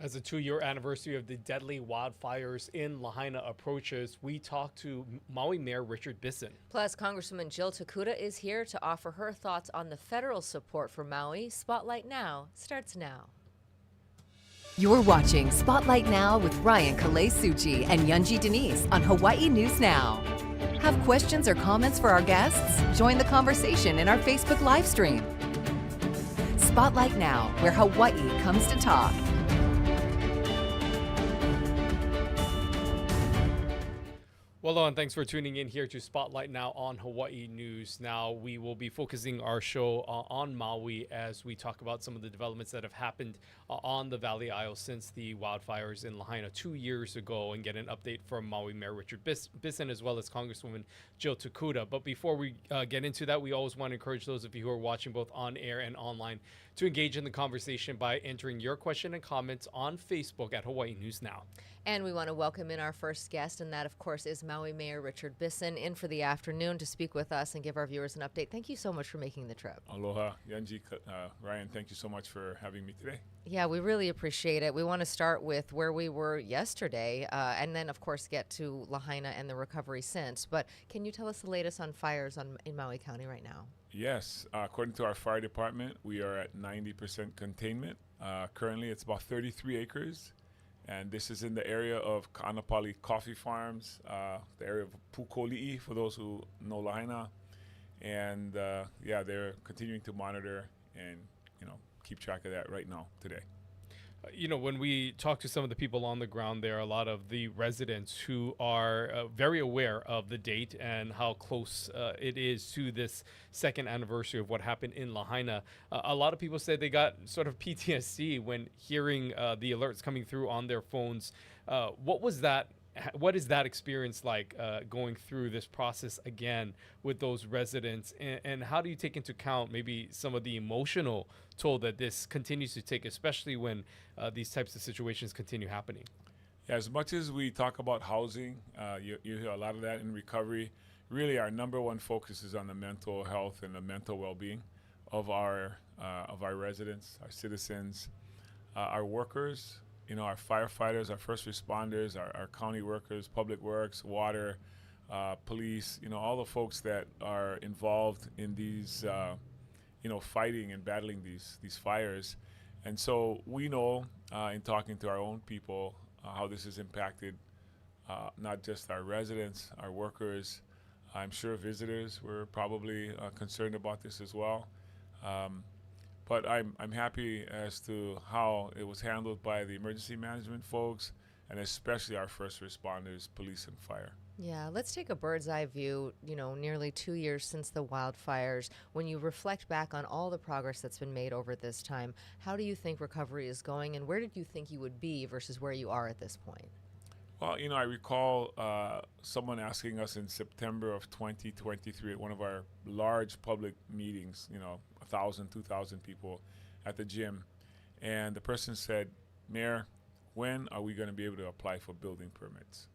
As the 2-year anniversary of the deadly wildfires in Lahaina approaches, we talk to Maui Mayor Richard Bissen. Plus, Congresswoman Jill Tokuda is here to offer her thoughts on the federal support for Maui. Spotlight Now starts now. You're watching Spotlight Now with Ryan Kalei-Suchi and Yunji Denise on Hawaii News Now. Have questions or comments for our guests? Join the conversation in our Facebook live stream. Spotlight Now, where Hawaii comes to talk. Well, hello, and thanks for tuning in here to Spotlight Now on Hawaii News Now. We will be focusing our show on Maui as we talk about some of the developments that have happened on the Valley Isle since the wildfires in Lahaina 2 years ago, and get an update from Maui Mayor Richard Bissen as well as Congresswoman Jill Tokuda. But before we get into that, we always want to encourage those of you who are watching both on air and online to engage in the conversation by entering your question and comments on Facebook at Hawaii News Now. And we want to welcome in our first guest, and that, of course, is Maui Mayor Richard Bissen, in for the afternoon to speak with us and give our viewers an update. Thank you so much for making the trip. Aloha, Yunji, Ryan, thank you so much for having me today. Yeah, we really appreciate it. We want to start with where we were yesterday, and then, of course, get to Lahaina and the recovery since. But can you tell us the latest on fires in Maui County right now? Yes, according to our fire department, we are at 90% containment. Currently, it's about 33 acres. And this is in the area of Ka'anapali Coffee Farms, the area of Pukoli'i, for those who know Lahaina. And yeah, they're continuing to monitor and, keep track of that right now, today. When we talk to some of the people on the ground there, a lot of the residents who are very aware of the date and how close it is to this second anniversary of what happened in Lahaina. A lot of people said they got sort of PTSD when hearing the alerts coming through on their phones. What is that experience like going through this process again with those residents? And how do you take into account maybe some of the emotional toll that this continues to take, especially when these types of situations continue happening? Yeah, as much as we talk about housing, you hear a lot of that in recovery. Really, our number one focus is on the mental health and the mental well-being of our residents, our citizens, our workers. Our firefighters, our first responders, our county workers, public works, water, police, all the folks that are involved in these, fighting and battling these fires. And so we know in talking to our own people how this has impacted not just our residents, our workers. I'm sure visitors were probably concerned about this as well. But I'm happy as to how it was handled by the emergency management folks, and especially our first responders, police and fire. Yeah, let's take a bird's eye view, nearly 2 years since the wildfires. When you reflect back on all the progress that's been made over this time, how do you think recovery is going, and where did you think you would be versus where you are at this point? Well, I recall someone asking us in September of 2023 at one of our large public meetings, 1,000, 2,000 people at the gym. And the person said, Mayor, when are we going to be able to apply for building permits?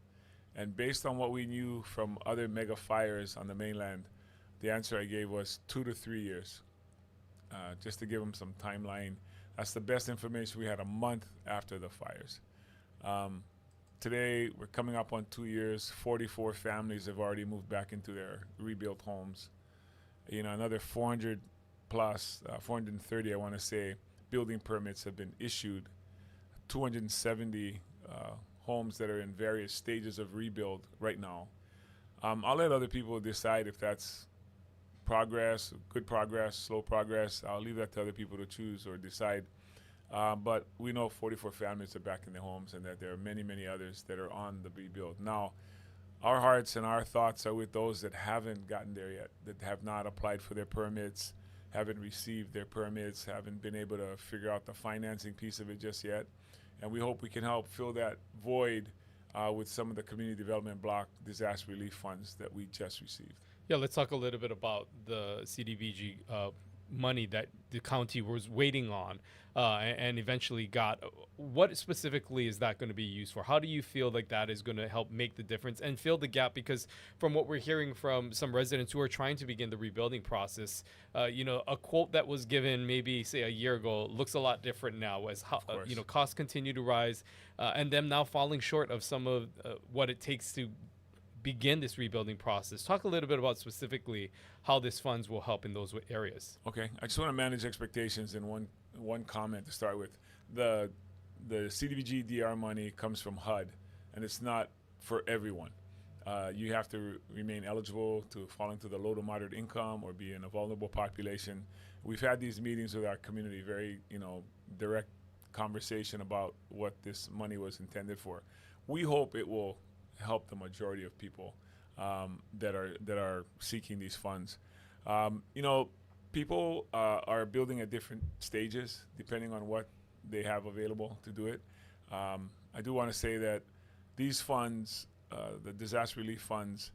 And based on what we knew from other mega fires on the mainland, the answer I gave was 2 to 3 years, just to give them some timeline. That's the best information we had a month after the fires. Today, we're coming up on 2 years. 44 families have already moved back into their rebuilt homes. Another 400 plus, 430, I want to say, building permits have been issued. 270 homes that are in various stages of rebuild right now. I'll let other people decide if that's progress, good progress, slow progress. I'll leave that to other people to choose or decide. But we know 44 families are back in their homes, and that there are many, many others that are on the rebuild. Now, our hearts and our thoughts are with those that haven't gotten there yet, that have not applied for their permits, haven't received their permits, haven't been able to figure out the financing piece of it just yet. And we hope we can help fill that void with some of the community development block disaster relief funds that we just received. Yeah, let's talk a little bit about the CDBG money that the county was waiting on and eventually got. What specifically is that going to be used for? How do you feel like that is going to help make the difference and fill the gap? Because from what we're hearing from some residents who are trying to begin the rebuilding process, a quote that was given maybe say a year ago looks a lot different now as how costs continue to rise and them now falling short of some of what it takes to begin this rebuilding process. Talk a little bit about specifically how this funds will help in those areas. Okay, I just want to manage expectations in one comment to start with. The CDBG DR money comes from HUD, and it's not for everyone. You have to remain eligible to fall into the low to moderate income or be in a vulnerable population. We've had these meetings with our community, very direct conversation about what this money was intended for. We hope it will help the majority of people that are seeking these funds. People are building at different stages depending on what they have available to do it. I do want to say that these funds, the disaster relief funds,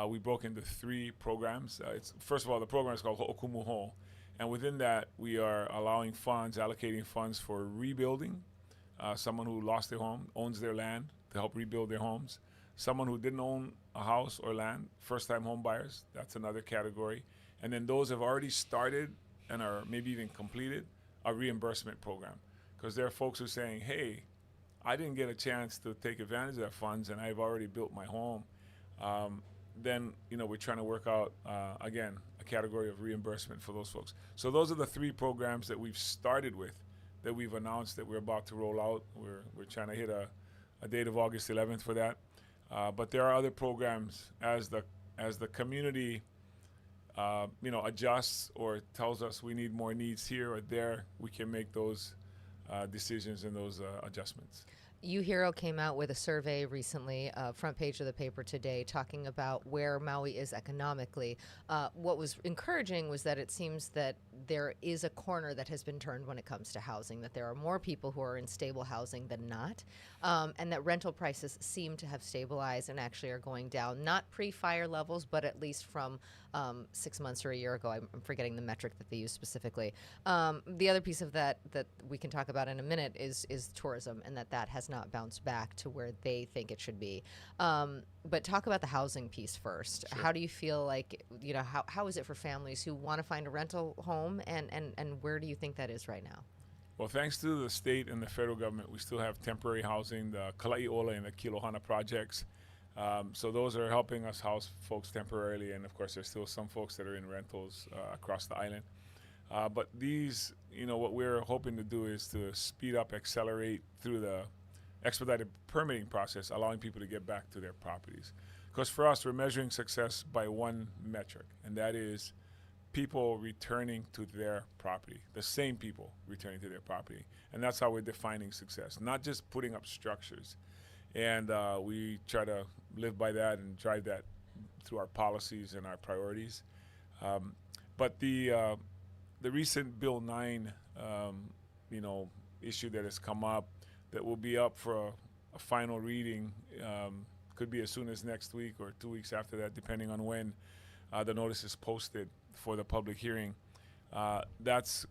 we broke into 3 programs. First of all, the program is called Ho'okumuho, and within that we are allowing funds, allocating funds for rebuilding. Someone who lost their home, owns their land, to help rebuild their homes. Someone who didn't own a house or land, first-time home buyers, that's another category. And then those have already started and are maybe even completed a reimbursement program. Because there are folks who are saying, hey, I didn't get a chance to take advantage of that funds and I've already built my home. Then we're trying to work out, again, a category of reimbursement for those folks. So those are the 3 programs that we've started with, that we've announced that we're about to roll out. We're trying to hit a date of August 11th for that. But there are other programs as the community adjusts or tells us we need more needs here or there, we can make those decisions and those adjustments. UHERO came out with a survey recently, front page of the paper today, talking about where Maui is economically. What was encouraging was that it seems that there is a corner that has been turned when it comes to housing, that there are more people who are in stable housing than not, and that rental prices seem to have stabilized and actually are going down, not pre-fire levels, but at least from 6 months or a year ago. I'm forgetting the metric that they use specifically. The other piece of that we can talk about in a minute is tourism, and that has not bounced back to where they think it should be. But talk about the housing piece first. Sure. How do you feel like, how is it for families who want to find a rental home, and where do you think that is right now? Well, thanks to the state and the federal government, we still have temporary housing, the Kalai'ola and the Kilohana projects. So those are helping us house folks temporarily, and of course there's still some folks that are in rentals across the island. But these, what we're hoping to do is to speed up, accelerate through the expedited permitting process, allowing people to get back to their properties. Because for us, we're measuring success by one metric, and that is people returning to their property, the same people returning to their property. And that's how we're defining success, not just putting up structures. And we try to live by that and drive that through our policies and our priorities. But the recent Bill 9, issue that has come up that will be up for a final reading, could be as soon as next week or 2 weeks after that, depending on when the notice is posted for the public hearing. That's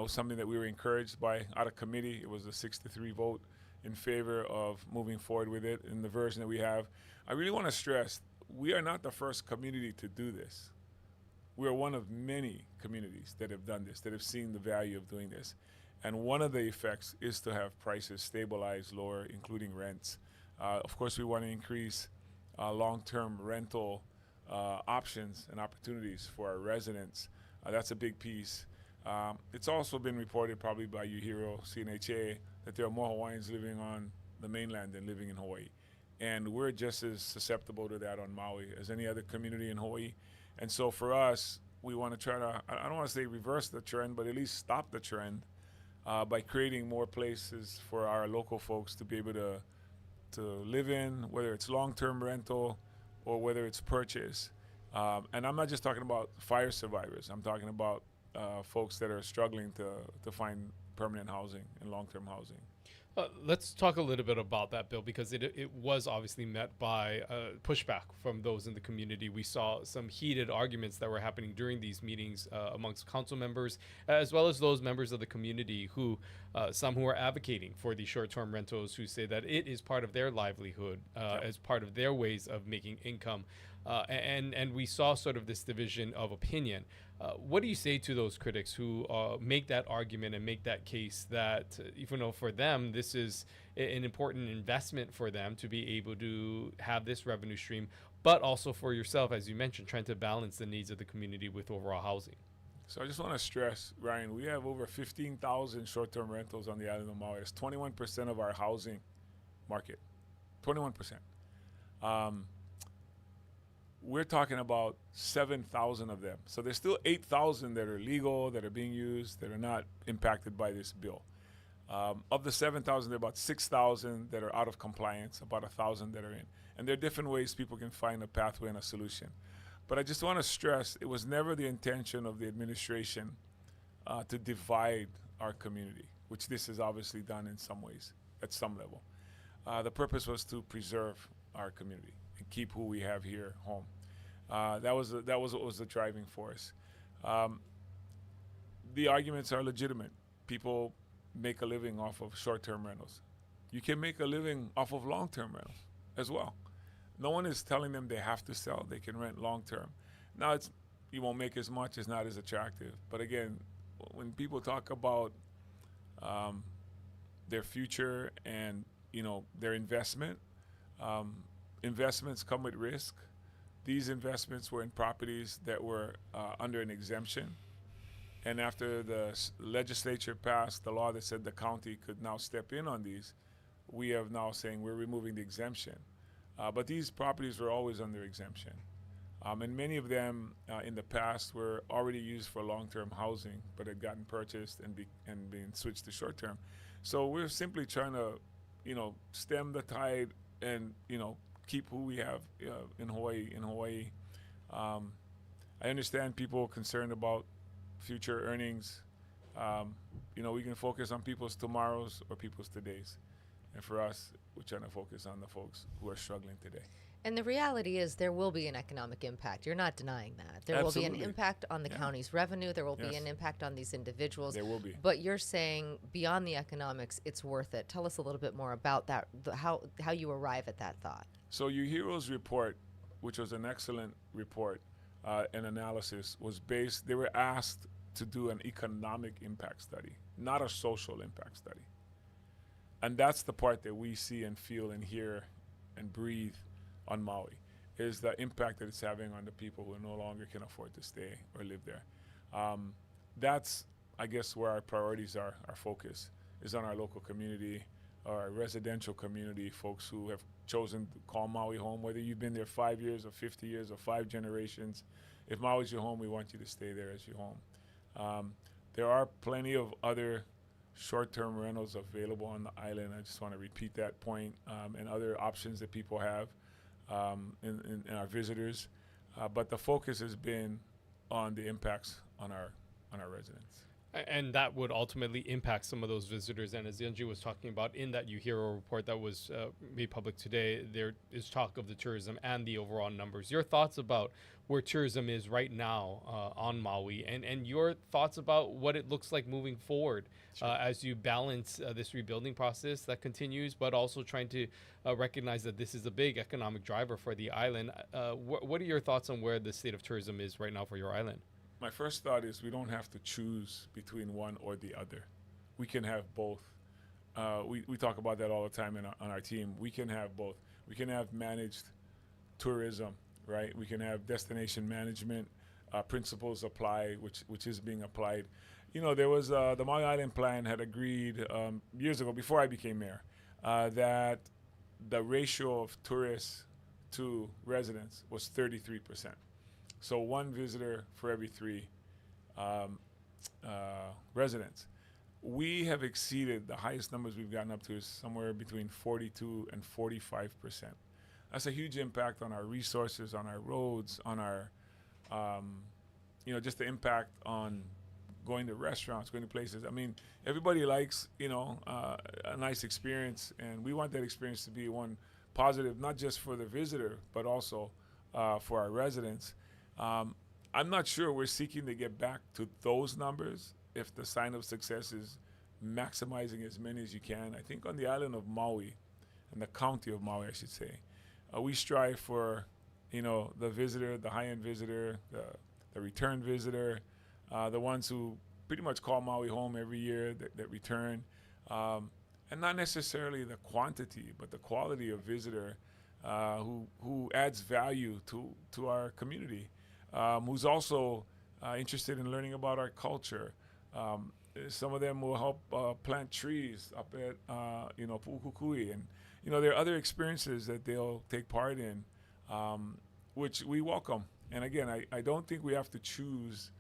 something that we were encouraged by out of committee. It was a 6-3 vote in favor of moving forward with it in the version that we have. I really want to stress, we are not the first community to do this. We are one of many communities that have done this, that have seen the value of doing this. And one of the effects is to have prices stabilize lower, including rents. Of course, we want to increase long-term rental options and opportunities for our residents. That's a big piece. It's also been reported probably by UHERO, CNHA, that there are more Hawaiians living on the mainland than living in Hawaii. And we're just as susceptible to that on Maui as any other community in Hawaii. And so for us, we want to try to, I don't want to say reverse the trend, but at least stop the trend by creating more places for our local folks to be able to live in, whether it's long-term rental or whether it's purchase. And I'm not just talking about fire survivors. I'm talking about folks that are struggling to find permanent housing and long-term housing. Let's talk a little bit about that, Bill, because it was obviously met by pushback from those in the community. We saw some heated arguments that were happening during these meetings amongst council members, as well as those members of the community who, some who are advocating for the short-term rentals, who say that it is part of their livelihood, as part of their ways of making income. And we saw sort of this division of opinion. What do you say to those critics who make that argument and make that case that even though for them this is an important investment for them to be able to have this revenue stream, but also for yourself, as you mentioned, trying to balance the needs of the community with overall housing? So I just want to stress, Ryan, we have over 15,000 short-term rentals on the island of Maui. It's 21% of our housing market, 21%. We're talking about 7,000 of them. So there's still 8,000 that are legal, that are being used, that are not impacted by this bill. Of the 7,000, there are about 6,000 that are out of compliance, about 1,000 that are in. And there are different ways people can find a pathway and a solution. But I just want to stress, it was never the intention of the administration to divide our community, which this has obviously done in some ways, at some level. The purpose was to preserve our community and keep who we have here home. That was what was the driving force. The arguments are legitimate. People make a living off of short-term rentals. You can make a living off of long-term rentals as well. No one is telling them they have to sell. They can rent long-term. Now, you won't make as much, it's not as attractive. But again, when people talk about their future and their investment, investments come with risk. These investments were in properties that were under an exemption. And after the legislature passed the law that said the county could now step in on these, we are now saying we're removing the exemption. But these properties were always under exemption. And many of them in the past were already used for long-term housing, but had gotten purchased and been switched to short-term. So we're simply trying to, stem the tide and, keep who we have in Hawaii. I understand people concerned about future earnings. We can focus on people's tomorrows or people's todays. And for us, we're trying to focus on the folks who are struggling today. And the reality is there will be an economic impact. You're not denying that. There Absolutely. will be an impact on the county's revenue. There will be Yes. an impact on these individuals. There will be. But you're saying beyond the economics, it's worth it. Tell us a little bit more about that, how you arrive at that thought. So your HEROES report, which was an excellent report and analysis, was based, they were asked to do an economic impact study, not a social impact study. And that's the part that we see and feel and hear and breathe on Maui, is the impact that it's having on the people who no longer can afford to stay or live there. That's, I guess, where our priorities are. Our focus is on our local community, our residential community, folks who have chosen to call Maui home, whether you've been there 5 years or 50 years or 5 generations. If Maui's your home, we want you to stay there as your home. There are plenty of other short-term rentals available on the island. I just want to repeat that point, and other options that people have in our visitors. But the focus has been on the impacts on our residents. And that would ultimately impact some of those visitors. And as Yunji was talking about in that UHERO report that was made public today, there is talk of the tourism and the overall numbers. Your thoughts about where tourism is right now on Maui, and your thoughts about what it looks like moving forward as you balance this rebuilding process that continues, but also trying to recognize that this is a big economic driver for the island. What are your thoughts on where the state of tourism is right now for your island? My first thought is we don't have to choose between one or the other. We can have both. We talk about that all the time on our team. We can have both. We can have managed tourism, right? We can have destination management principles apply, which is being applied. There was the Maui Island Plan had agreed years ago, before I became mayor, that the ratio of tourists to residents was 33%. So one visitor for every 3 residents. We have exceeded, the highest numbers we've gotten up to is somewhere between 42 and 45%. That's a huge impact on our resources, on our roads, on our, just the impact on going to restaurants, going to places. I mean, everybody likes, a nice experience, and we want that experience to be one positive, not just for the visitor, but also for our residents. I'm not sure we're seeking to get back to those numbers if the sign of success is maximizing as many as you can. I think on the island of Maui, in the county of Maui, I should say, we strive for, the visitor, the high-end visitor, the return visitor, the ones who pretty much call Maui home every year that return, and not necessarily the quantity, but the quality of visitor who adds value to our community, who's also interested in learning about our culture. Some of them will help plant trees up at Pu'ukukui, and there are other experiences that they'll take part in, which we welcome. And again, I don't think we have to choose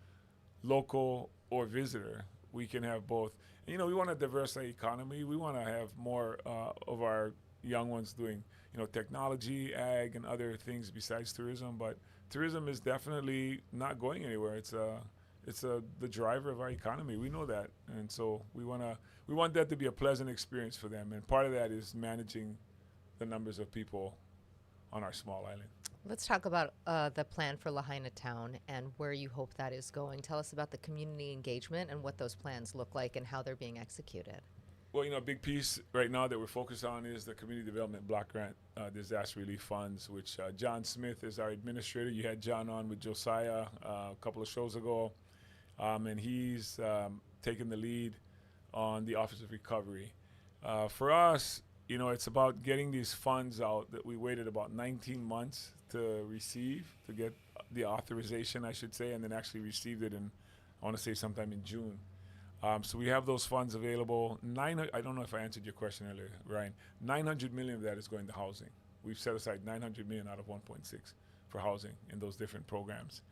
local or visitor. We can have both. And, we want to diversify the economy. We want to have more of our young ones doing technology, ag, and other things besides tourism. But tourism is definitely not going anywhere. It's the driver of our economy. We know that, and so we want that to be a pleasant experience for them. And part of that is managing the numbers of people on our small island. Let's talk about the plan for Lahaina Town and where you hope that is going. Tell us about the community engagement and what those plans look like and how they're being executed. Well, a big piece right now that we're focused on is the Community Development Block Grant Disaster Relief Funds, which John Smith is our administrator. You had John on with Josiah a couple of shows ago, and he's taken the lead on the Office of Recovery. For us, it's about getting these funds out that we waited about 19 months to receive, to get the authorization, I should say, and then actually received it I want to say sometime in June. So we have those funds available. I don't know if I answered your question earlier, Ryan. 900 million of that is going to housing. We've set aside 900 million out of 1.6 for housing in those different programs.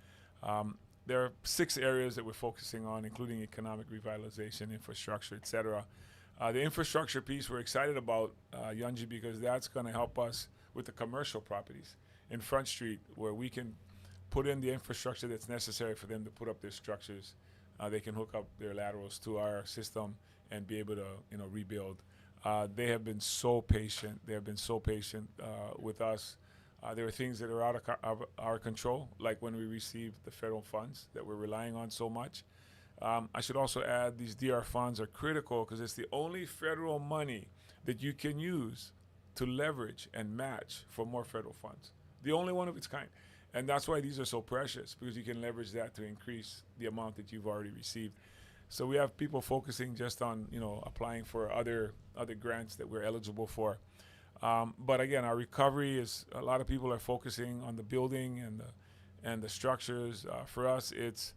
There are 6 areas that we're focusing on, including economic revitalization, infrastructure, et cetera. The infrastructure piece we're excited about, Yunji, because that's going to help us with the commercial properties in Front Street, where we can put in the infrastructure that's necessary for them to put up their structures. They can hook up their laterals to our system and be able to, rebuild. They have been so patient. They have been so patient with us. There are things that are out of our control, like when we received the federal funds that we're relying on so much. I should also add these DR funds are critical because it's the only federal money that you can use to leverage and match for more federal funds. The only one of its kind. And that's why these are so precious, because you can leverage that to increase the amount that you've already received. So we have people focusing just on, applying for other grants that we're eligible for. But again, our recovery is, a lot of people are focusing on the building and the structures. For us, it's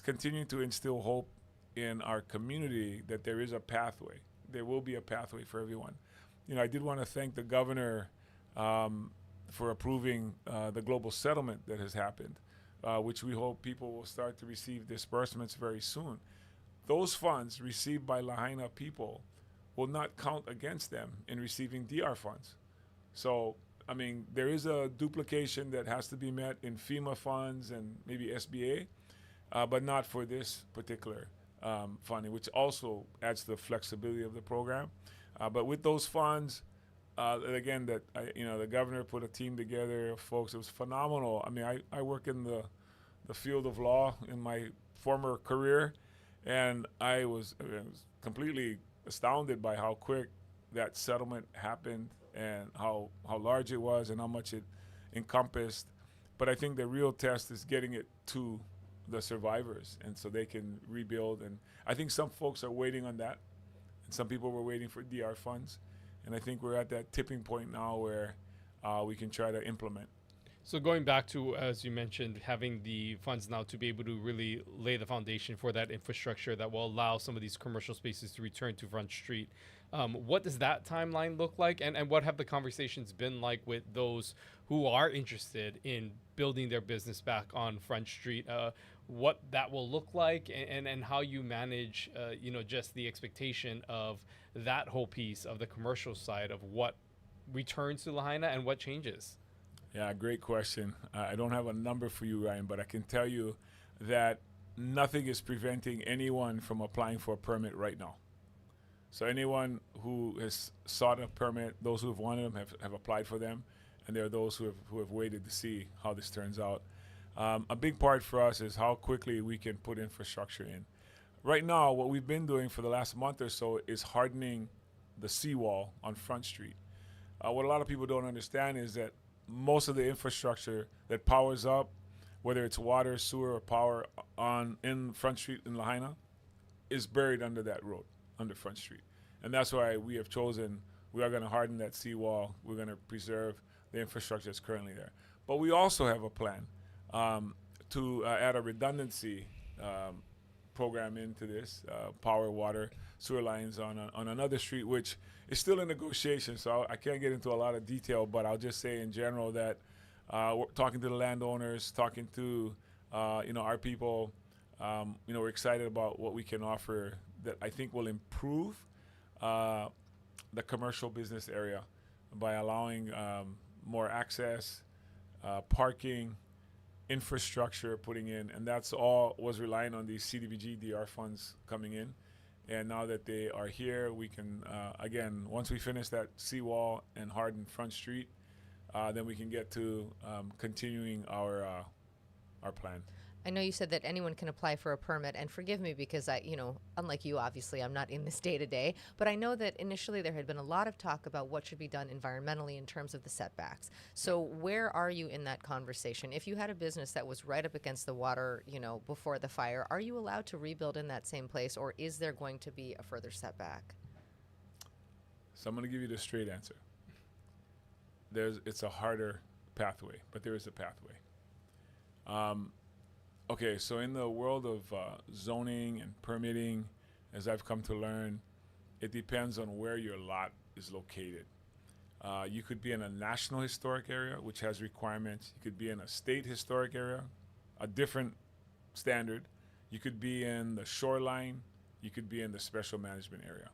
continuing to instill hope in our community that there is a pathway. There will be a pathway for everyone. I did want to thank the governor for approving the global settlement that has happened, which we hope people will start to receive disbursements very soon. Those funds received by Lahaina people will not count against them in receiving DR funds. So, there is a duplication that has to be met in FEMA funds and maybe SBA, but not for this particular funding, which also adds to the flexibility of the program. But with those funds, again, the governor put a team together of folks. It was phenomenal. I work in the field of law in my former career, and I was completely astounded by how quick that settlement happened and how large it was and how much it encompassed. But I think the real test is getting it to the survivors, and so they can rebuild. And I think some folks are waiting on that, and some people were waiting for DR funds. And I think we're at that tipping point now where we can try to implement. So going back to, as you mentioned, having the funds now to be able to really lay the foundation for that infrastructure that will allow some of these commercial spaces to return to Front Street. What does that timeline look like? And what have the conversations been like with those who are interested in building their business back on Front Street? What that will look like and how you manage, just the expectation of that whole piece of the commercial side of what returns to Lahaina and what changes? Yeah, great question. I don't have a number for you, Ryan, but I can tell you that nothing is preventing anyone from applying for a permit right now. So anyone who has sought a permit, those who have wanted them have applied for them, and there are those who have waited to see how this turns out. A big part for us is how quickly we can put infrastructure in. Right now, what we've been doing for the last month or so is hardening the seawall on Front Street. What a lot of people don't understand is that most of the infrastructure that powers up, whether it's water, sewer, or power in Front Street in Lahaina, is buried under that road, under Front Street. And that's why we have chosen, we are going to harden that seawall. We're going to preserve the infrastructure that's currently there. But we also have a plan to add a redundancy program into this, power, water, sewer lines on another street, which is still in negotiation. So I can't get into a lot of detail, but I'll just say in general that we're talking to the landowners, talking to our people. We're excited about what we can offer that I think will improve the commercial business area by allowing more access, parking, infrastructure putting in, and that's all was relying on these CDBG DR funds coming in. And now that they are here, we can, again, once we finish that seawall and harden Front Street, then we can get to continuing our plan. I know you said that anyone can apply for a permit, and forgive me because unlike you, obviously, I'm not in this day to day, but I know that initially there had been a lot of talk about what should be done environmentally in terms of the setbacks. So where are you in that conversation? If you had a business that was right up against the water, before the fire, are you allowed to rebuild in that same place, or is there going to be a further setback? So I'm going to give you the straight answer. It's a harder pathway, but there is a pathway. Okay, so in the world of zoning and permitting, as I've come to learn, it depends on where your lot is located. You could be in a national historic area, which has requirements. You could be in a state historic area, a different standard. You could be in the shoreline. You could be in the special management area.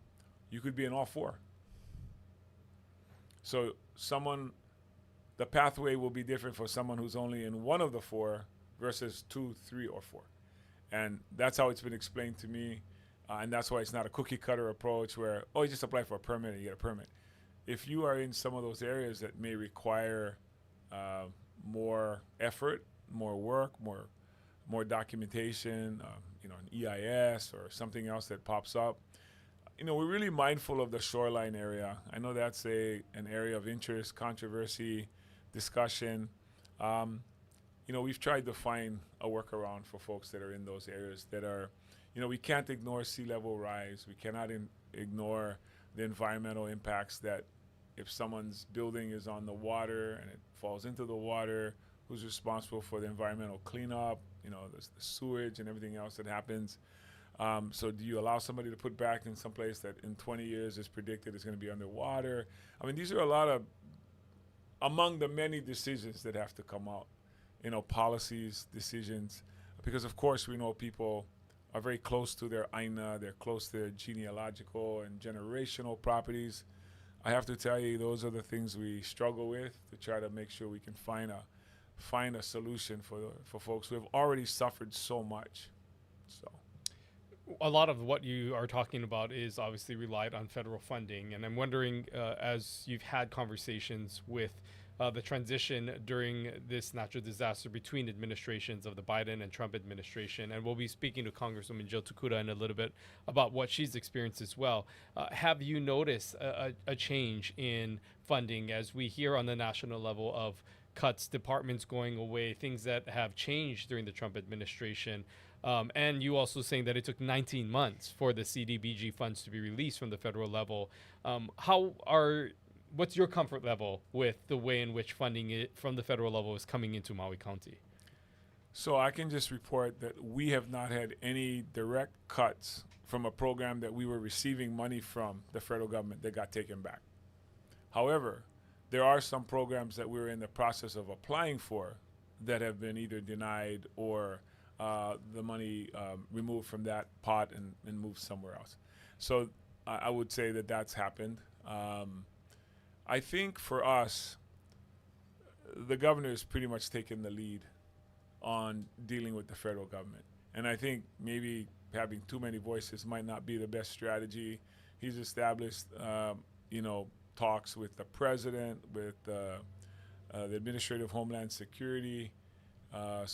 You could be in all four. So the pathway will be different for someone who's only in one of the four versus 2, 3, or 4. And that's how it's been explained to me. And that's why it's not a cookie cutter approach where, you just apply for a permit and you get a permit. If you are in some of those areas that may require more effort, more work, more documentation, an EIS or something else that pops up, we're really mindful of the shoreline area. I know that's an area of interest, controversy, discussion. We've tried to find a workaround for folks that are in those areas that are, we can't ignore sea level rise. We cannot ignore the environmental impacts that if someone's building is on the water and it falls into the water, who's responsible for the environmental cleanup, the sewage and everything else that happens. So do you allow somebody to put back in some place that in 20 years is predicted is going to be underwater? I mean, these are among the many decisions that have to come out. Policies, decisions, because of course we know people are very close to their aina, they're close to their genealogical and generational properties. I have to tell you, those are the things we struggle with to try to make sure we can find a solution for folks who have already suffered so much. So a lot of what you are talking about is obviously relied on federal funding, and I'm wondering, as you've had conversations with the transition during this natural disaster between administrations of the Biden and Trump administration, and we'll be speaking to Congresswoman Jill Tokuda in a little bit about what she's experienced as well. Have you noticed a change in funding as we hear on the national level of cuts, departments going away, things that have changed during the Trump administration? And you also saying that it took 19 months for the CDBG funds to be released from the federal level. What's your comfort level with the way in which funding from the federal level is coming into Maui County? So I can just report that we have not had any direct cuts from a program that we were receiving money from the federal government that got taken back. However, there are some programs that we're in the process of applying for that have been either denied or the money removed from that pot and moved somewhere else. So I would say that that's happened. I think for us, the governor has pretty much taken the lead on dealing with the federal government. And I think maybe having too many voices might not be the best strategy. He's established, talks with the president, with the Administrative Homeland Security. I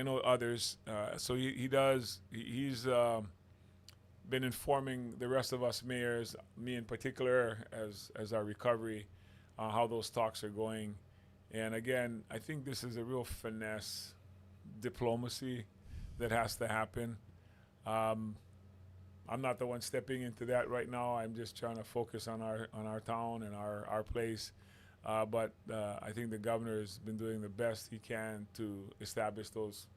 know others. He's been informing the rest of us mayors, me in particular, as our recovery, how those talks are going. And again, I think this is a real finesse diplomacy that has to happen. I'm not the one stepping into that right now. I'm just trying to focus on our town and our place. But I think the governor has been doing the best he can to establish those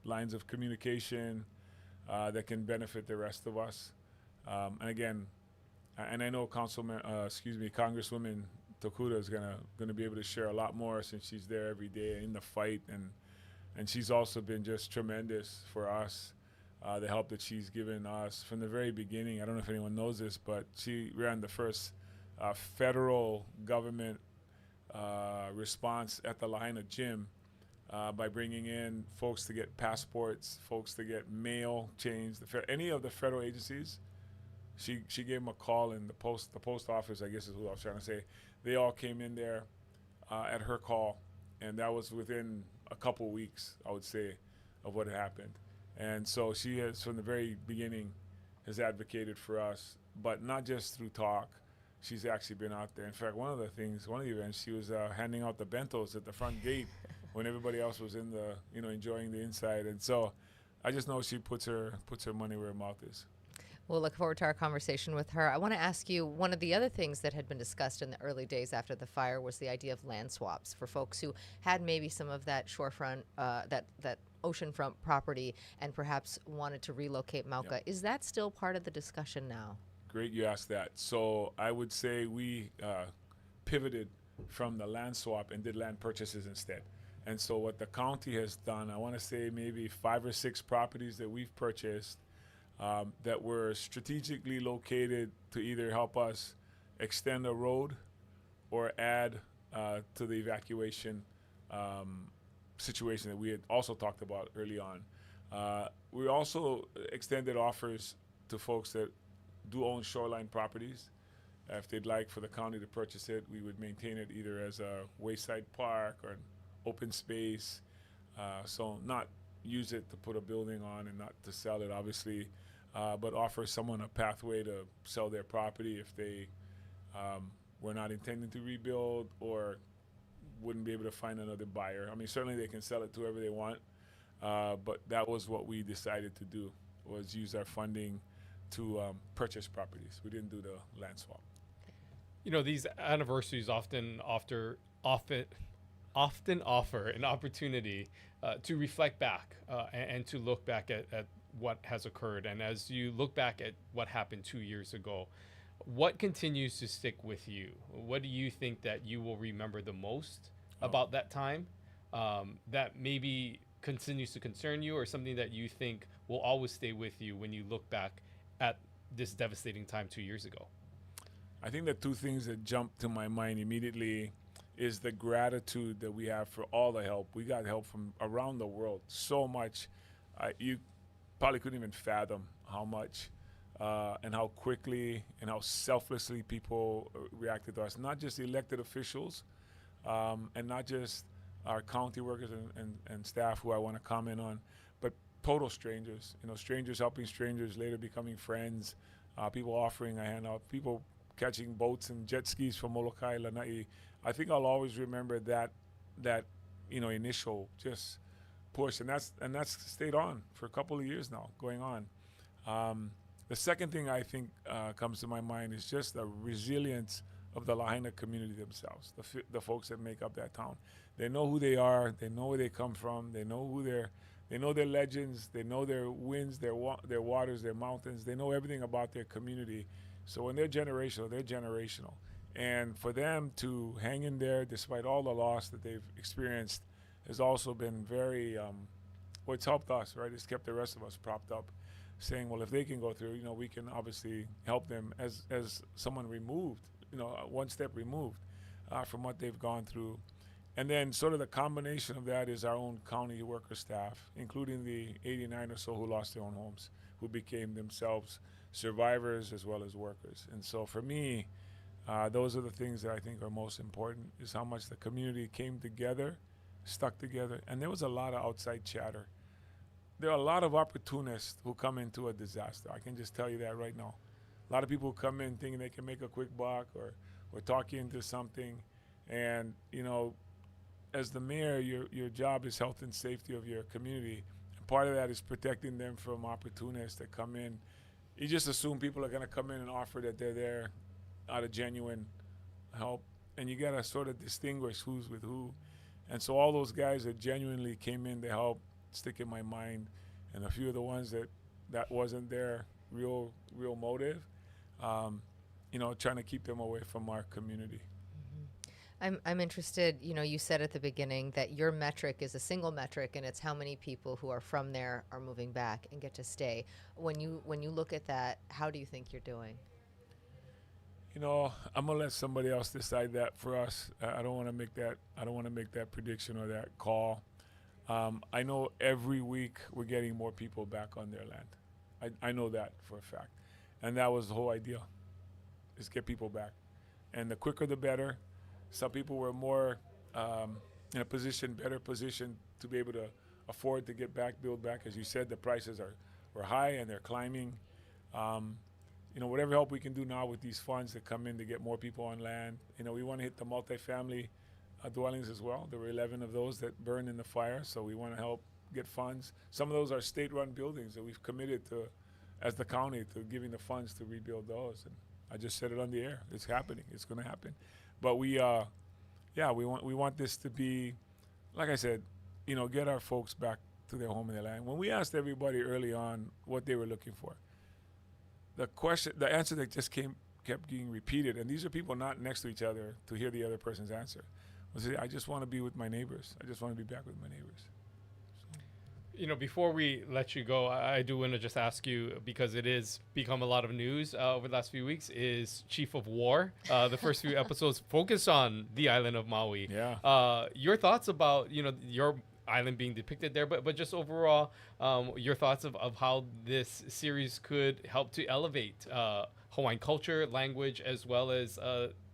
lines of communication that can benefit the rest of us. And again, and I know Congresswoman Tokuda is gonna be able to share a lot more since she's there every day in the fight, and she's also been just tremendous for us. The help that she's given us from the very beginning. I don't know if anyone knows this, but she ran the first federal government response at the Lahaina gym by bringing in folks to get passports, folks to get mail changed, any of the federal agencies. She gave them a call, and the post office, I guess is what I was trying to say. They all came in there at her call, and that was within a couple weeks, I would say, of what had happened. And so she has, from the very beginning, has advocated for us, but not just through talk. She's actually been out there. In fact, one of the events, she was handing out the bentos at the front gate when everybody else was in the, enjoying the inside. And so I just know she puts her money where her mouth is. We'll look forward to our conversation with her. I want to ask you, one of the other things that had been discussed in the early days after the fire was the idea of land swaps for folks who had maybe some of that shorefront, that oceanfront property and perhaps wanted to relocate Mauka. Yep. Is that still part of the discussion now? Great you asked that. So I would say we pivoted from the land swap and did land purchases instead. And so what the county has done, I want to say maybe 5 or 6 properties that we've purchased that were strategically located to either help us extend a road or add to the evacuation situation that we had also talked about early on. We also extended offers to folks that do own shoreline properties. If they'd like for the county to purchase it, we would maintain it either as a wayside park or an open space. So not use it to put a building on and not to sell it, obviously, but offer someone a pathway to sell their property if they were not intending to rebuild or wouldn't be able to find another buyer. I mean, certainly they can sell it to whoever they want, but that was what we decided to do, was use our funding to purchase properties. We didn't do the land swap. These anniversaries often offer an opportunity to reflect back and to look back at what has occurred. And as you look back at what happened 2 years ago, what continues to stick with you? What do you think that you will remember the most about that time that maybe continues to concern you, or something that you think will always stay with you when you look back at this devastating time 2 years ago? I think the 2 things that jump to my mind immediately is the gratitude that we have for all the help. We got help from around the world, so much. You probably couldn't even fathom how much and how quickly and how selflessly people reacted to us. Not just elected officials and not just our county workers and staff, who I want to comment on, but total strangers. Strangers helping strangers, later becoming friends, people offering a handout, people catching boats and jet skis from Molokai, Lanai. I think I'll always remember that initial just push, and that's stayed on for a couple of years now, going on. The second thing I think comes to my mind is just the resilience of the Lahaina community themselves, the folks that make up that town. They know who they are, they know where they come from, they know their legends, they know their winds, their waters, their mountains, they know everything about their community. So when they're generational, they're generational. And for them to hang in there despite all the loss that they've experienced has also been very, it's helped us, right? It's kept the rest of us propped up, saying, well, if they can go through, we can obviously help them as someone removed, one step removed from what they've gone through. And then sort of the combination of that is our own county worker staff, including the 89 or so who lost their own homes, who became themselves survivors as well as workers. And so for me, those are the things that I think are most important, is how much the community came together, stuck together, and there was a lot of outside chatter. There are a lot of opportunists who come into a disaster. I can just tell you that right now. A lot of people come in thinking they can make a quick buck or talk you into something. And, you know, as the mayor, your job is health and safety of your community. And part of that is protecting them from opportunists that come in. You just assume people are going to come in and offer that they're there out of genuine help. And you got to sort of distinguish who's with who. And so all those guys that genuinely came in to help stick in my mind, and a few of the ones that wasn't their real motive, you know, trying to keep them away from our community. I'm interested, you know, you said at the beginning that your metric is a single metric, and it's how many people who are from there are moving back and get to stay. When you look at that, how do you think you're doing? You know, I'm gonna let somebody else decide that for us. I don't want to make that prediction or that call. I know every week we're getting more people back on their land. I know that for a fact, and that was the whole idea, is get people back, and the quicker the better. Some people were more in a better position to be able to afford to get back, build back. As you said, the prices were high and they're climbing. You know, whatever help we can do now with these funds that come in to get more people on land. You know, we want to hit the multifamily dwellings as well. There were 11 of those that burned in the fire, so we want to help get funds. Some of those are state-run buildings that we've committed to, as the county, to giving the funds to rebuild those. And I just said it on the air. It's happening. It's going to happen. But we want this to be, like I said, you know, get our folks back to their home and their land. When we asked everybody early on what they were looking for, the answer that just kept being repeated, and these are people not next to each other to hear the other person's answer, was, I just want to be with my neighbors. I just want to be back with my neighbors. You know, before we let you go, I do want to just ask you, because it is become a lot of news over the last few weeks, is Chief of War. The first few episodes focus on the island of Maui. Yeah. Your thoughts about, you know, your island being depicted there, but just overall, your thoughts of how this series could help to elevate Hawaiian culture, language, as well as,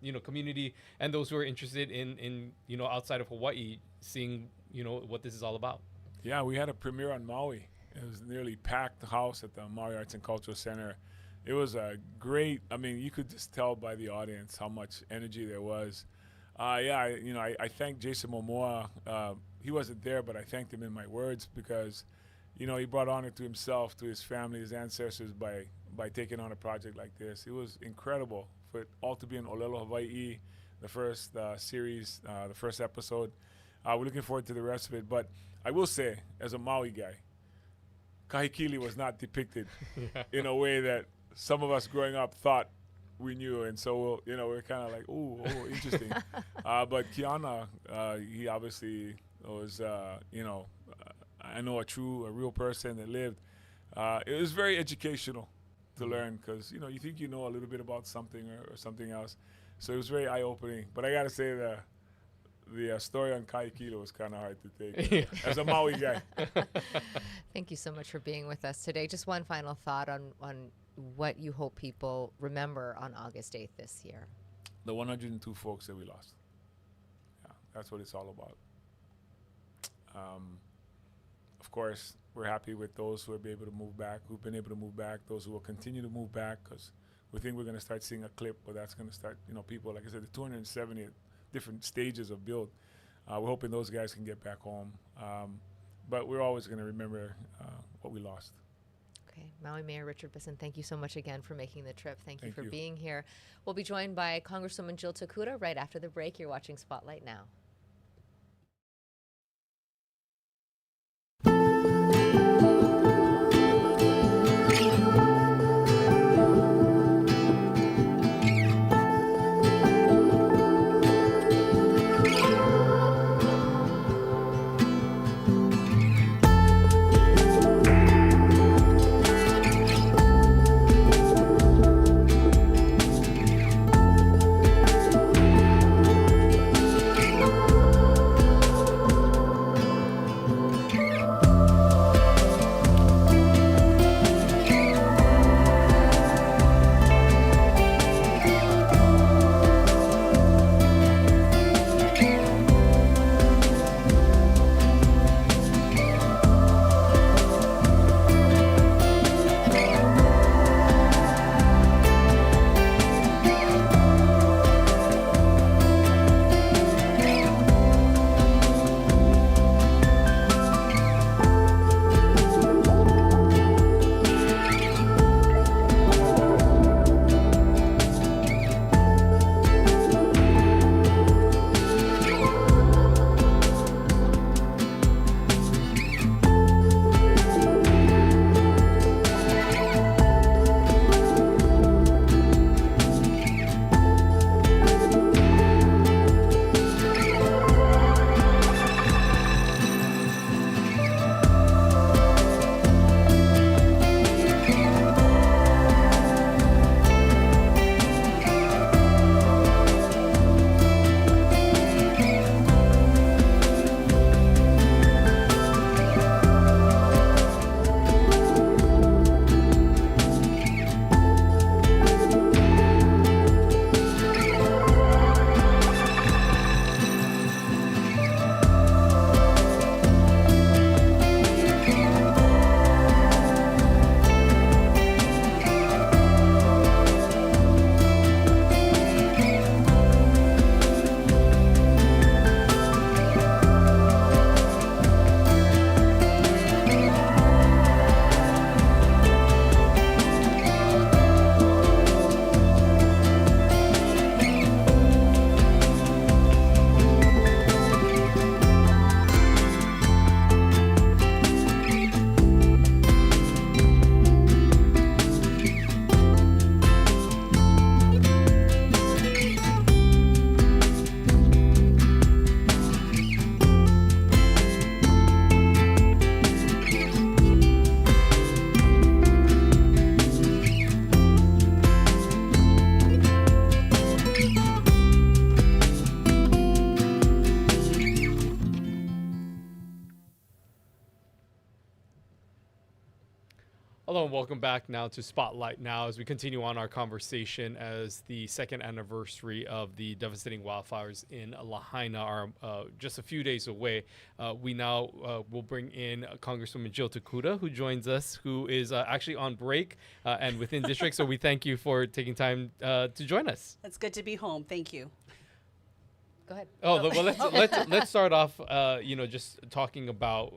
you know, community and those who are interested in, you know, outside of Hawaii, seeing, you know, what this is all about. Yeah, we had a premiere on Maui. It was nearly packed house at the Maui Arts and Cultural Center. It was a great, I mean, you could just tell by the audience how much energy there was. I thanked Jason Momoa. He wasn't there, but I thanked him in my words because, you know, he brought honor to himself, to his family, his ancestors by taking on a project like this. It was incredible for it all to be in Olelo, Hawaii, the first series, the first episode. We're looking forward to the rest of it, but I will say, as a Maui guy, Kahikili was not depicted in a way that some of us growing up thought we knew, and so you know, we're kind of like, oh, interesting. But Kiana, he obviously was, you know, I know a real person that lived. It was very educational to learn because, you know, you think you know a little bit about something or something else. So it was very eye-opening. But I got to say the story on Kaikila was kind of hard to take as a Maui guy. Thank you so much for being with us today. Just one final thought on what you hope people remember on August 8th this year. The 102 folks that we lost. Yeah, that's what it's all about. Of course, we're happy with those who have been able to move back, those who will continue to move back, because we think we're going to start seeing a clip where that's going to start, you know, people, like I said, the 270 different stages of build. We're hoping those guys can get back home. But we're always going to remember what we lost. Okay. Maui Mayor Richard Bissen, thank you so much again for making the trip. Thank you for you. being here. We'll be joined by Congresswoman Jill Tokuda right after the break. You're watching Spotlight Now. Hello and welcome back now to Spotlight Now as we continue on our conversation as the second anniversary of the devastating wildfires in Lahaina are just a few days away. We now will bring in Congresswoman Jill Tokuda, who joins us, who is actually on break and within district. So we thank you for taking time to join us. It's good to be home. Thank you. Go ahead. Oh, well, let's start off, just talking about,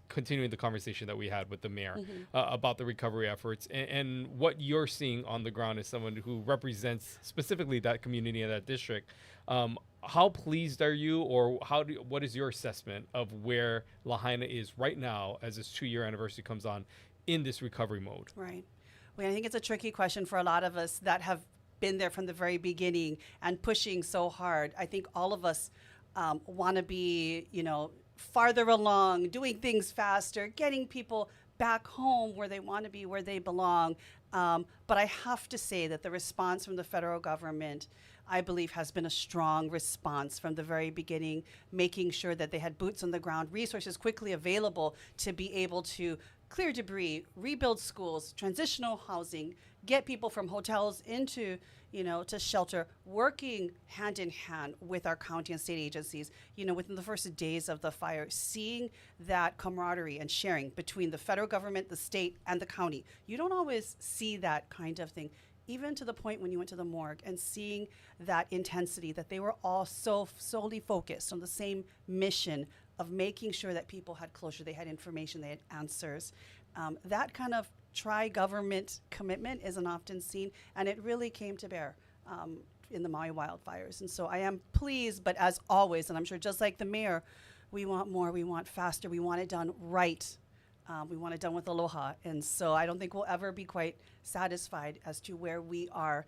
continuing the conversation that we had with the mayor about the recovery efforts and what you're seeing on the ground as someone who represents specifically that community and that district. How pleased are you, or what is your assessment of where Lahaina is right now as this 2-year anniversary comes on in this recovery mode? Right. Well, I think it's a tricky question for a lot of us that have been there from the very beginning and pushing so hard. I think all of us want to be, farther along, doing things faster, getting people back home where they want to be, where they belong. But I have to say that the response from the federal government, I believe, has been a strong response from the very beginning, making sure that they had boots on the ground, resources quickly available to be able to clear debris, rebuild schools, transitional housing, get people from hotels into, to shelter, working hand in hand with our county and state agencies, within the first days of the fire, seeing that camaraderie and sharing between the federal government, the state, and the county. You don't always see that kind of thing, even to the point when you went to the morgue and seeing that intensity, that they were all so solely focused on the same mission of making sure that people had closure, they had information, they had answers. That kind of tri-government commitment isn't often seen, and it really came to bear in the Maui wildfires. And so I am pleased, but as always, and I'm sure just like the mayor, we want more, we want faster, we want it done right. We want it done with aloha. And so I don't think we'll ever be quite satisfied as to where we are.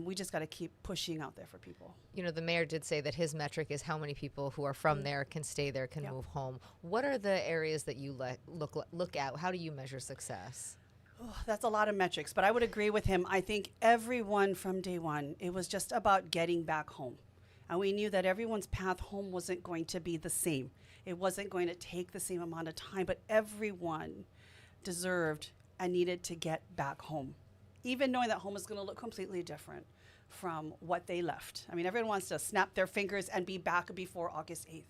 We just got to keep pushing out there for people. The mayor did say that his metric is how many people who are from there can stay there, can move home. What are the areas that you look at? How do you measure success? Oh, that's a lot of metrics, but I would agree with him. I think everyone from day one, it was just about getting back home. And we knew that everyone's path home wasn't going to be the same. It wasn't going to take the same amount of time, but everyone deserved and needed to get back home, even knowing that home is going to look completely different from what they left. I mean, everyone wants to snap their fingers and be back before August 8th.